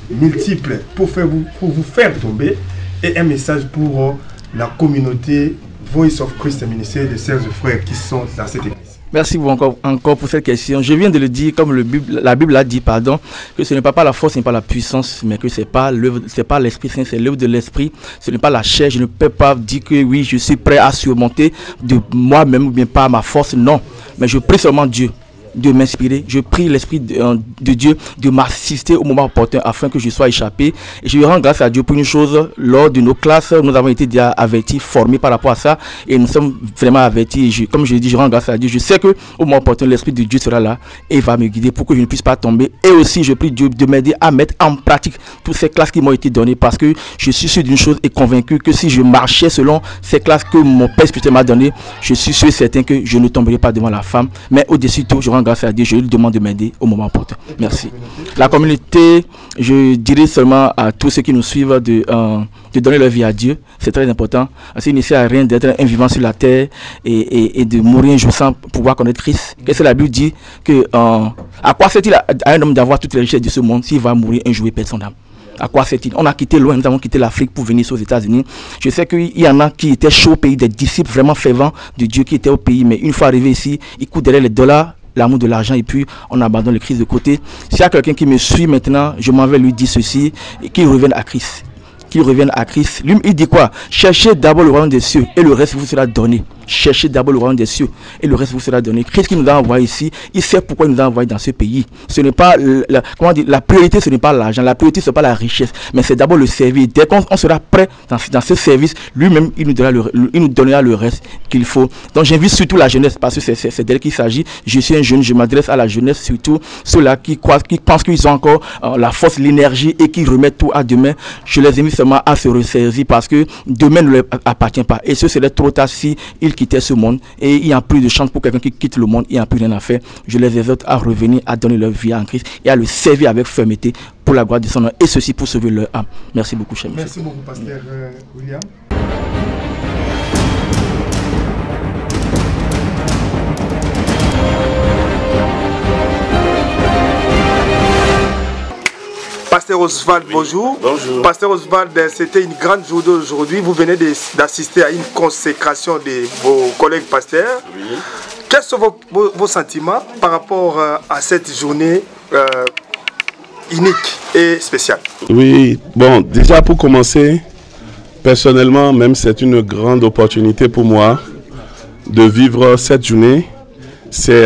Speaker 1: multiples pour vous faire tomber et un message pour la communauté Voice of Christ Ministry, des sœurs et frères qui sont dans cette église?
Speaker 8: Merci encore pour cette question. Je viens de le dire, comme la Bible l'a dit, pardon, que ce n'est pas la force, ce n'est pas la puissance, mais que c'est pas l'Esprit Saint, c'est l'œuvre de l'Esprit. Ce n'est pas la chair. Je ne peux pas dire que oui, je suis prêt à surmonter de moi-même ou bien pas ma force. Non, mais je prie seulement Dieu de m'inspirer. Je prie l'Esprit de Dieu de m'assister au moment opportun afin que je sois échappé. Et je rends grâce à Dieu pour une chose. Lors de nos classes, nous avons été déjà avertis, formés par rapport à ça. Et nous sommes vraiment avertis. Comme je l'ai dit, je rends grâce à Dieu. Je sais qu'au moment opportun, l'Esprit de Dieu sera là et va me guider pour que je ne puisse pas tomber. Et aussi, je prie Dieu de m'aider à mettre en pratique toutes ces classes qui m'ont été données, parce que je suis sûr d'une chose et convaincu que si je marchais selon ces classes que mon Père spirituel m'a données, je suis sûr et certain que je ne tomberai pas devant la femme. Mais au-dessus de tout, je rends grâce à Dieu, je lui demande de m'aider au moment opportun. Merci. La communauté, je dirais seulement à tous ceux qui nous suivent de donner leur vie à Dieu. C'est très important. Il ne sert à rien d'être un vivant sur la terre et de mourir un jour sans pouvoir connaître Christ. Qu'est-ce que la Bible dit? À quoi sert-il à un homme d'avoir toutes les richesses de ce monde s'il va mourir un jour et perdre son âme? À quoi sert-il? On a quitté loin, nous avons quitté l'Afrique pour venir aux États-Unis. Je sais qu'il y en a qui étaient chauds au pays, des disciples vraiment fervents de Dieu qui étaient au pays, mais une fois arrivés ici, ils courent derrière les dollars, l'amour de l'argent, et puis on abandonne le Christ de côté. S'il y a quelqu'un qui me suit maintenant, je m'en vais lui dire ceci, qu'il revienne à Christ. Qu'il revienne à Christ. Lui, il dit quoi? Cherchez d'abord le royaume des cieux et le reste vous sera donné. Cherchez d'abord le royaume des cieux et le reste vous sera donné. Christ qui nous a envoyé ici, il sait pourquoi il nous a envoyé dans ce pays. Ce n'est pas la priorité, ce n'est pas l'argent, la priorité ce n'est pas la richesse, mais c'est d'abord le service. Dès qu'on sera prêt dans ce service, lui-même il nous donnera le reste qu'il faut. Donc j'invite surtout la jeunesse, parce que c'est d'elle qu'il s'agit. Je suis un jeune, je m'adresse à la jeunesse, surtout ceux-là qui pensent qu'ils ont encore la force, l'énergie et qui remettent tout à demain. Je les invite seulement à se ressaisir, parce que demain ne leur appartient pas. Et ce serait trop tard si ils quittaient ce monde, et il n'y a plus de chance pour quelqu'un qui quitte le monde, il n'y a plus rien à faire. Je les exhorte à revenir, à donner leur vie en Christ et à le servir avec fermeté pour la gloire de son nom, et ceci pour sauver leur âme. Merci beaucoup, cher monsieur.
Speaker 1: Merci beaucoup, pasteur William. Pasteur Oswald, bonjour.
Speaker 3: Bonjour.
Speaker 1: Pasteur Oswald, c'était une grande journée aujourd'hui. Vous venez d'assister à une consécration de vos collègues pasteurs.
Speaker 3: Oui.
Speaker 1: Quels sont vos sentiments par rapport à cette journée unique et spéciale?
Speaker 9: Oui, bon, déjà pour commencer, personnellement, même c'est une grande opportunité pour moi de vivre cette journée. C'est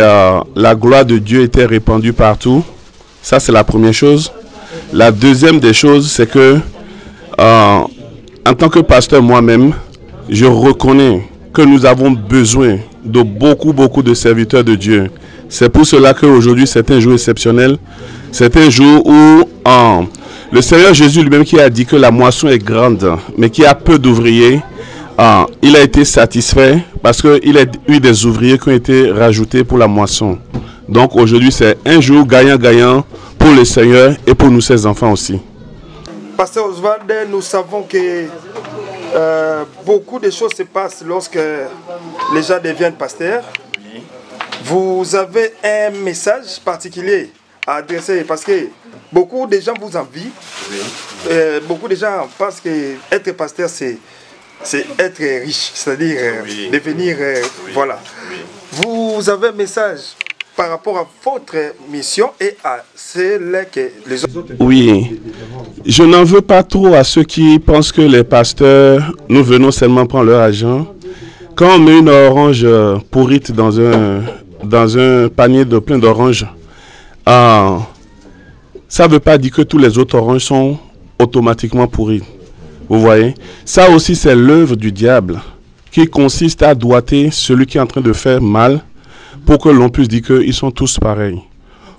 Speaker 9: la gloire de Dieu était répandue partout. Ça, c'est la première chose. La deuxième des choses, c'est que en tant que pasteur moi-même, je reconnais que nous avons besoin de beaucoup de serviteurs de Dieu. C'est pour cela qu'aujourd'hui, c'est un jour exceptionnel. C'est un jour où le Seigneur Jésus lui-même, qui a dit que la moisson est grande, mais qui a peu d'ouvriers, il a été satisfait parce qu'il a eu des ouvriers qui ont été rajoutés pour la moisson. Donc aujourd'hui, c'est un jour gagnant-gagnant pour le Seigneur et pour nous, ses enfants aussi.
Speaker 1: Pasteur Oswald, nous savons que beaucoup de choses se passent lorsque les gens deviennent pasteurs. Vous avez un message particulier à adresser, parce que beaucoup de gens vous envient. Beaucoup de gens pensent que être pasteur, c'est être riche, c'est-à-dire devenir... Voilà. Vous avez un message par rapport à votre mission et à celle que les autres...
Speaker 9: Oui, je n'en veux pas trop à ceux qui pensent que les pasteurs, nous venons seulement prendre leur argent. Quand on met une orange pourrite dans un panier de plein d'oranges, ça ne veut pas dire que tous les autres oranges sont automatiquement pourries. Vous voyez? Ça aussi, c'est l'œuvre du diable qui consiste à doiter celui qui est en train de faire mal pour que l'on puisse dire qu'ils sont tous pareils.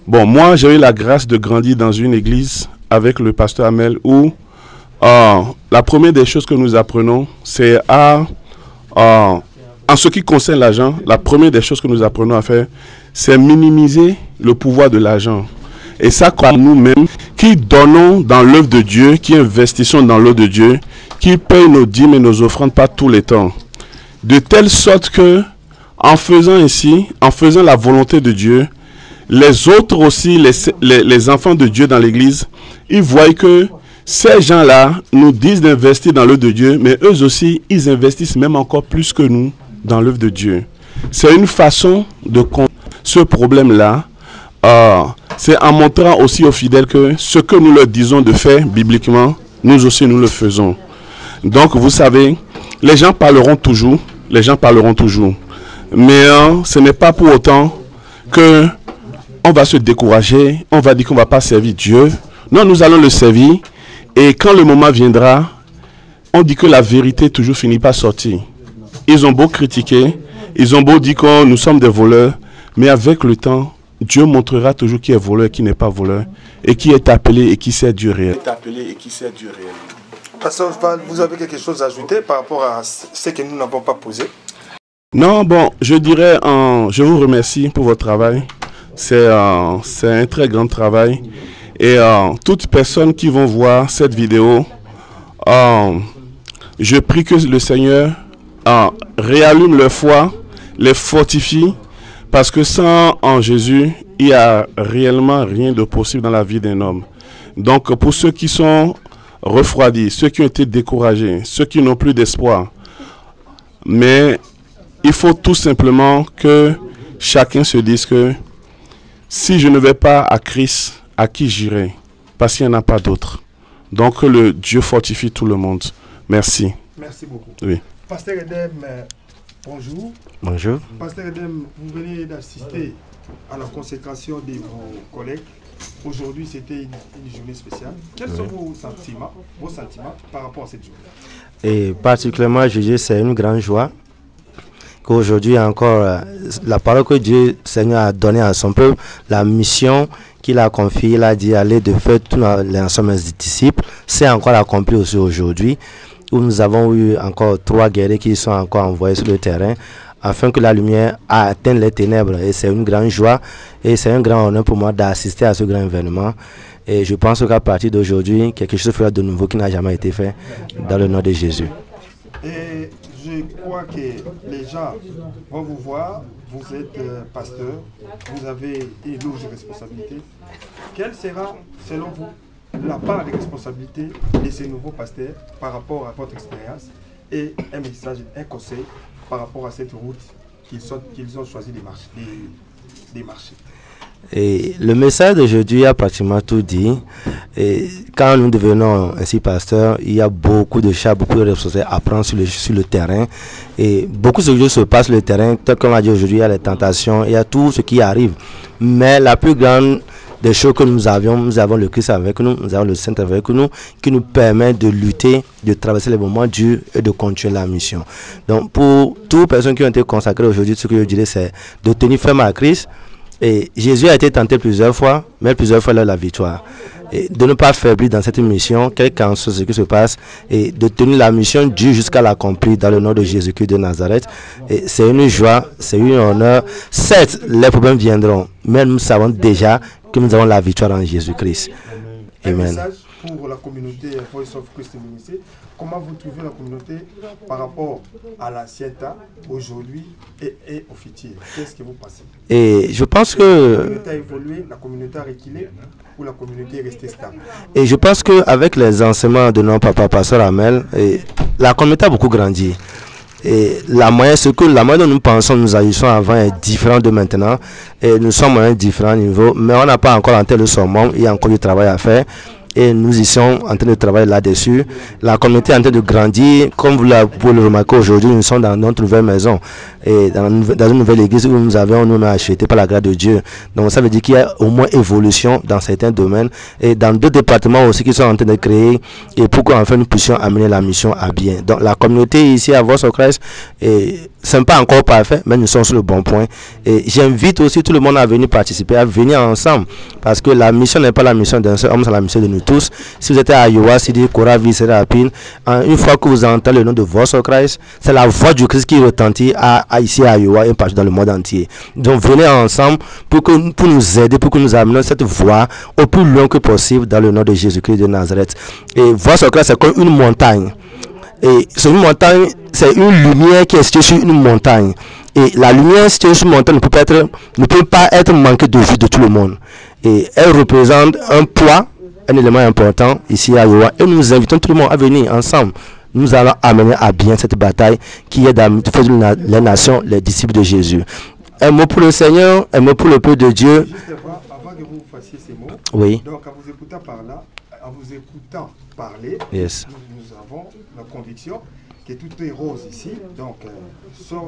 Speaker 9: Bon, moi, j'ai eu la grâce de grandir dans une église avec le pasteur Amel où la première des choses que nous apprenons, c'est en ce qui concerne l'argent, la première des choses que nous apprenons à faire, c'est minimiser le pouvoir de l'argent. Et ça, comme nous-mêmes, qui donnons dans l'œuvre de Dieu, qui investissons dans l'œuvre de Dieu, qui payent nos dîmes et nos offrandes pas tous les temps. De telle sorte que, en faisant ainsi, en faisant la volonté de Dieu, les autres aussi, les enfants de Dieu dans l'église, ils voient que ces gens-là nous disent d'investir dans l'œuvre de Dieu, mais eux aussi, ils investissent même encore plus que nous dans l'œuvre de Dieu. c'est une façon de comprendre ce problème-là. C'est en montrant aussi aux fidèles que ce que nous leur disons de faire bibliquement, nous aussi nous le faisons. Donc vous savez, les gens parleront toujours, mais ce n'est pas pour autant que on va se décourager, on va dire qu'on ne va pas servir Dieu. Non, nous allons le servir, et quand le moment viendra, on dit que la vérité toujours finit par sortir. Ils ont beau critiquer, ils ont beau dire que nous sommes des voleurs, mais avec le temps, Dieu montrera toujours qui est voleur et qui n'est pas voleur, et qui est appelé et qui sert Dieu réel.
Speaker 1: Pasteur Oswald, vous avez quelque chose à ajouter par rapport à ce que nous n'avons pas posé?
Speaker 9: Non, bon, je dirais, je vous remercie pour votre travail. C'est un très grand travail. Et toutes personnes qui vont voir cette vidéo, je prie que le Seigneur réallume leur foi, les fortifie, parce que sans en Jésus, il n'y a réellement rien de possible dans la vie d'un homme. Donc pour ceux qui sont refroidis, ceux qui ont été découragés, ceux qui n'ont plus d'espoir, mais il faut tout simplement que chacun se dise que si je ne vais pas à Christ, à qui j'irai? Parce qu'il n'y en a pas d'autre. Donc que le Dieu fortifie tout le monde. Merci.
Speaker 1: Merci beaucoup.
Speaker 9: Oui.
Speaker 1: Pasteur Edem, bonjour.
Speaker 4: Bonjour.
Speaker 1: Pasteur Edem, vous venez d'assister à la consécration de vos collègues. Aujourd'hui, c'était une journée spéciale. Quels sont vos sentiments par rapport à cette journée?
Speaker 10: Et particulièrement, je dis c'est une grande joie qu'aujourd'hui encore, la parole que Dieu, Seigneur, a donnée à son peuple, la mission qu'il a confiée, il a dit aller de faire tous les ensembles des disciples, c'est encore accompli aussi aujourd'hui, où nous avons eu encore 3 guerriers qui sont encore envoyés sur le terrain, afin que la lumière atteigne les ténèbres. Et c'est une grande joie et c'est un grand honneur pour moi d'assister à ce grand événement. Et je pense qu'à partir d'aujourd'hui, quelque chose fera de nouveau qui n'a jamais été fait dans le nom de Jésus.
Speaker 1: Et je crois que les gens vont vous voir, vous êtes pasteur, vous avez une lourde responsabilité. Quelle sera, selon vous, la part de responsabilité de ces nouveaux pasteurs par rapport à votre expérience et un message, un conseil par rapport à cette route qu'ils ont choisi de marcher?
Speaker 10: Et le message d'aujourd'hui a pratiquement tout dit. Et quand nous devenons ainsi pasteurs, il y a beaucoup de choses, beaucoup de responsabilités à prendre sur le terrain. Et beaucoup de choses se passent sur le terrain. Tel qu'on l'a dit aujourd'hui, il y a les tentations, il y a tout ce qui arrive. Mais la plus grande des choses que nous avons le Christ avec nous, nous avons le Saint avec nous, qui nous permet de lutter, de traverser les moments durs et de continuer la mission. Donc pour toutes les personnes qui ont été consacrées aujourd'hui, ce que je dirais, c'est de tenir ferme à Christ. Et Jésus a été tenté plusieurs fois, mais plusieurs fois il a la victoire. Et de ne pas faiblir dans cette mission, quel qu'en soit ce qui se passe, et de tenir la mission dure jusqu'à l'accomplir dans le nom de Jésus-Christ de Nazareth. Et c'est une joie, c'est un honneur. Certes, les problèmes viendront, mais nous savons déjà que nous avons la victoire en Jésus-Christ. Amen.
Speaker 1: Un message pour la communauté Voice of Christ Ministry. Comment vous trouvez la communauté par rapport à l'ancien temps, aujourd'hui et au futur? Qu'est-ce que vous pensez?
Speaker 10: Et je pense que
Speaker 1: la communauté a évolué, la communauté a reculé ou la communauté est restée stable?
Speaker 10: Et je pense qu'avec les enseignements de notre papa, pasteur Amel, la communauté a beaucoup grandi. Et la moyenne dont nous pensons, nous agissons avant est différent de maintenant. Et nous sommes à un différent niveau, mais on n'a pas encore atteint le sommet. Il y a encore du travail à faire. Et nous y sommes en train de travailler là-dessus. La communauté est en train de grandir. Comme vous pouvez le remarquer aujourd'hui, nous sommes dans notre nouvelle maison. Et dans une nouvelle église où nous avons acheté par la grâce de Dieu. Donc ça veut dire qu'il y a au moins évolution dans certains domaines. Et dans d'autres départements aussi qui sont en train de créer. Et pour qu'enfin nous puissions amener la mission à bien. Donc la communauté ici à Voice of Christ, ce n'est pas encore parfait, mais nous sommes sur le bon point. Et j'invite aussi tout le monde à venir participer, à venir ensemble. Parce que la mission n'est pas la mission d'un seul homme, c'est la mission de nous tous. Si vous êtes à Iowa, Sidi, Cora, Ville, Rapine, une fois que vous entendez le nom de Voice of Christ, c'est la voix du Christ qui retentit ici à Iowa et partout dans le monde entier. Donc venez ensemble pour nous aider, pour que nous amenions cette voix au plus loin que possible dans le nom de Jésus-Christ de Nazareth. Et Voice of Christ, c'est comme une montagne. Et c'est une montagne, c'est une lumière qui est située sur une montagne. Et la lumière située sur une montagne ne peut pas être manquée de vue de tout le monde. Et elle représente un poids, un élément important ici à Iowa. Et nous invitons tout le monde à venir ensemble nous allons amener à bien cette bataille qui est de faire les nations les disciples de Jésus. Un mot pour le Seigneur, un mot pour le peuple de Dieu.
Speaker 1: Juste avant que vous fassiez ces mots,
Speaker 10: Oui.
Speaker 1: donc en vous écoutant parler,
Speaker 10: Yes.
Speaker 1: nous avons la conviction que tout est rose ici. Donc,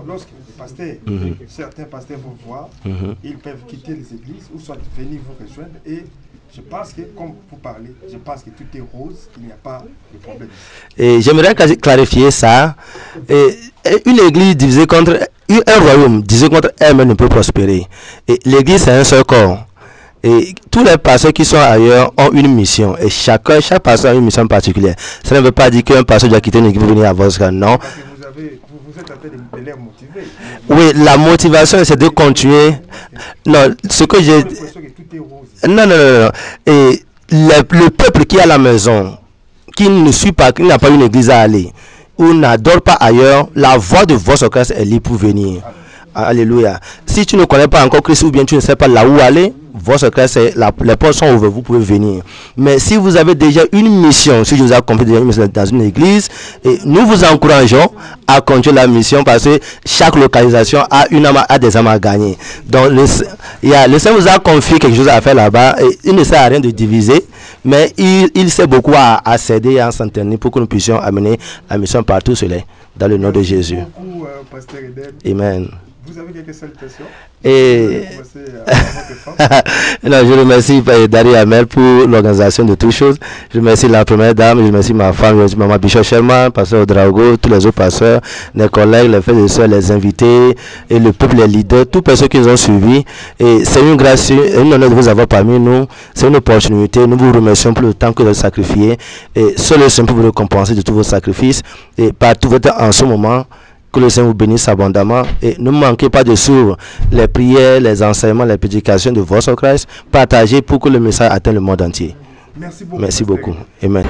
Speaker 1: lorsque les pasteurs, certains pasteurs vont voir, ils peuvent quitter les églises ou soit venir vous rejoindre. Et je pense que, comme vous parlez, je pense que tout est rose, il n'y a pas de problème.
Speaker 10: Et j'aimerais clarifier ça. Et une église divisée contre un royaume divisé contre elle-même ne peut prospérer. Et l'église c'est un seul corps. Et tous les pasteurs qui sont ailleurs ont une mission. Et chaque pasteur a une mission particulière. Ça ne veut pas dire qu'un pasteur doit quitter une église pour venir à votre cas. Non.
Speaker 1: Parce que vous êtes en train de les motiver.
Speaker 10: Oui, la motivation c'est de continuer. Non, ce que j'ai. Non. Et le peuple qui est à la maison, qui ne suit pas, qui n'a pas une église à aller, ou n'adore pas ailleurs, la voix de votre Christ est libre pour venir. Alléluia. Si tu ne connais pas encore Christ ou bien tu ne sais pas là où aller, votre Christ, les portes sont ouvertes, vous pouvez venir. Mais si vous avez déjà une mission, si je vous ai compris déjà une mission dans une église, et nous vous encourageons à continuer la mission parce que chaque localisation a des âmes à gagner. Donc le Seigneur vous a confié quelque chose à faire là-bas et il ne sert à rien de diviser, mais il sait beaucoup à s'aider et à s'entraîner pour que nous puissions amener la mission partout dans le nom de Jésus. Amen.
Speaker 1: Vous avez quelques salutations?
Speaker 10: Et non, je remercie Dari Amel pour l'organisation de toutes choses. Je remercie la première dame, je remercie ma femme, je remercie maman Bishop Sherman, pasteur Drago, tous les autres pasteurs, les collègues, les frères et sœurs, les invités et le peuple, les leaders, tous ceux qui nous ont suivis. Et c'est une grâce, une honneur de vous avoir parmi nous. C'est une opportunité. Nous vous remercions pour le temps que vous avez sacrifié. Et seul le Seigneur peut vous récompenser de tous vos sacrifices. Et partout en ce moment, que le Seigneur vous bénisse abondamment et ne manquez pas de suivre les prières, les enseignements, les prédications de votre Christ. Partagez pour que le message atteigne le monde entier.
Speaker 1: Merci beaucoup.
Speaker 10: Merci beaucoup. Amen.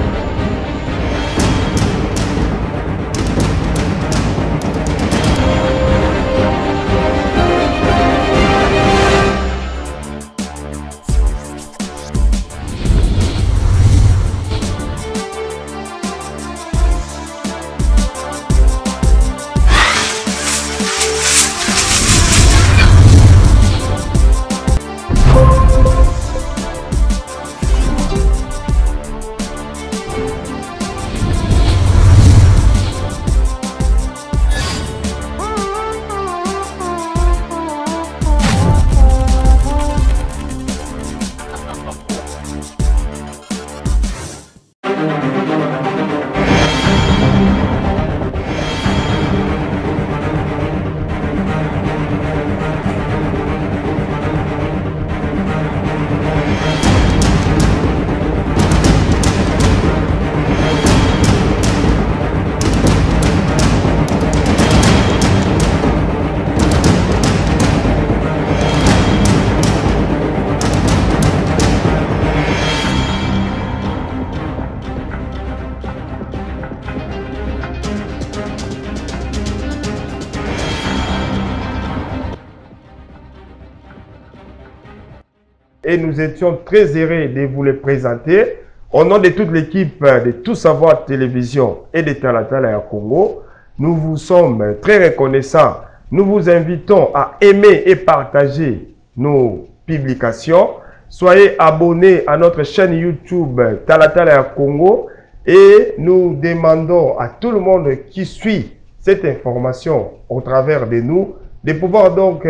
Speaker 3: Et nous étions très heureux de vous les présenter. Au nom de toute l'équipe de Tout Savoir Télévision et de Talatala à Congo, nous vous sommes très reconnaissants. Nous vous invitons à aimer et partager nos publications. Soyez abonnés à notre chaîne YouTube Talatala à Congo et nous demandons à tout le monde qui suit cette information au travers de nous de pouvoir donc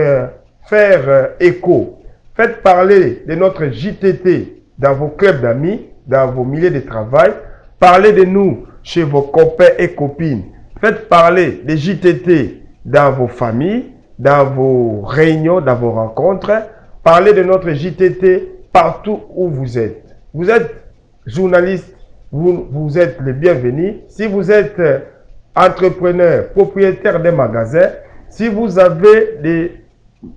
Speaker 3: faire écho. Faites parler de notre JTT dans vos clubs d'amis, dans vos milieux de travail. Parlez de nous chez vos copains et copines. Faites parler des JTT dans vos familles, dans vos réunions, dans vos rencontres. Parlez de notre JTT partout où vous êtes. Vous êtes journaliste, vous êtes les bienvenus. Si vous êtes entrepreneur, propriétaire d'un magasin, si vous avez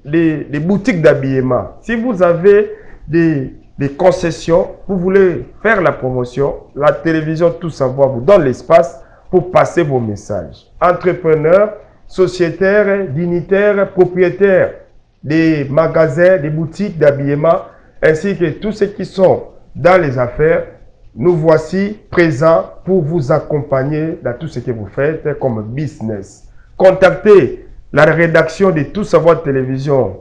Speaker 3: des boutiques d'habillement, si vous avez des concessions, vous voulez faire la promotion, la télévision Tout Savoir vous donne l'espace pour passer vos messages. Entrepreneurs, sociétaires, dignitaires, propriétaires des magasins, des boutiques d'habillement, ainsi que tous ceux qui sont dans les affaires, nous voici présents pour vous accompagner dans tout ce que vous faites comme business. Contactez la rédaction de Tout Savoir Télévision,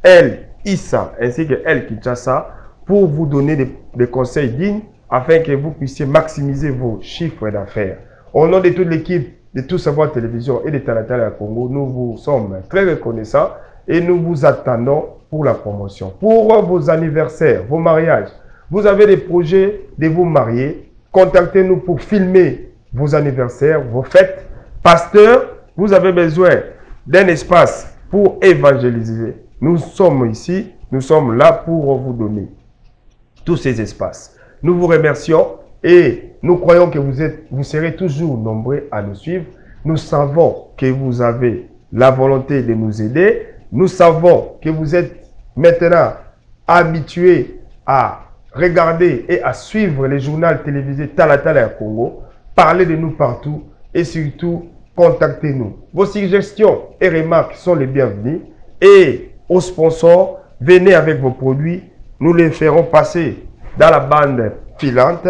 Speaker 3: Elle Issa, ainsi que Elle Kinshasa, pour vous donner des conseils dignes afin que vous puissiez maximiser vos chiffres d'affaires. Au nom de toute l'équipe de Tout Savoir Télévision et de Talatala Congo, nous vous sommes très reconnaissants et nous vous attendons pour la promotion. Pour vos anniversaires, vos mariages, vous avez des projets de vous marier, contactez-nous pour filmer vos anniversaires, vos fêtes. Pasteur, vous avez besoin d'un espace pour évangéliser. Nous sommes ici, nous sommes là pour vous donner tous ces espaces. Nous vous remercions et nous croyons que vous serez toujours nombreux à nous suivre. Nous savons que vous avez la volonté de nous aider. Nous savons que vous êtes maintenant habitués à regarder et à suivre les journaux télévisés Talatala Congo. Parlez de nous partout et surtout, contactez-nous. Vos suggestions et remarques sont les bienvenues. Et aux sponsors, venez avec vos produits. Nous les ferons passer dans la bande filante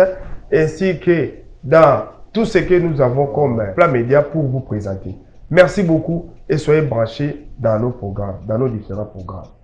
Speaker 3: ainsi que dans tout ce que nous avons comme plan média pour vous présenter. Merci beaucoup et soyez branchés dans nos programmes, dans nos différents programmes.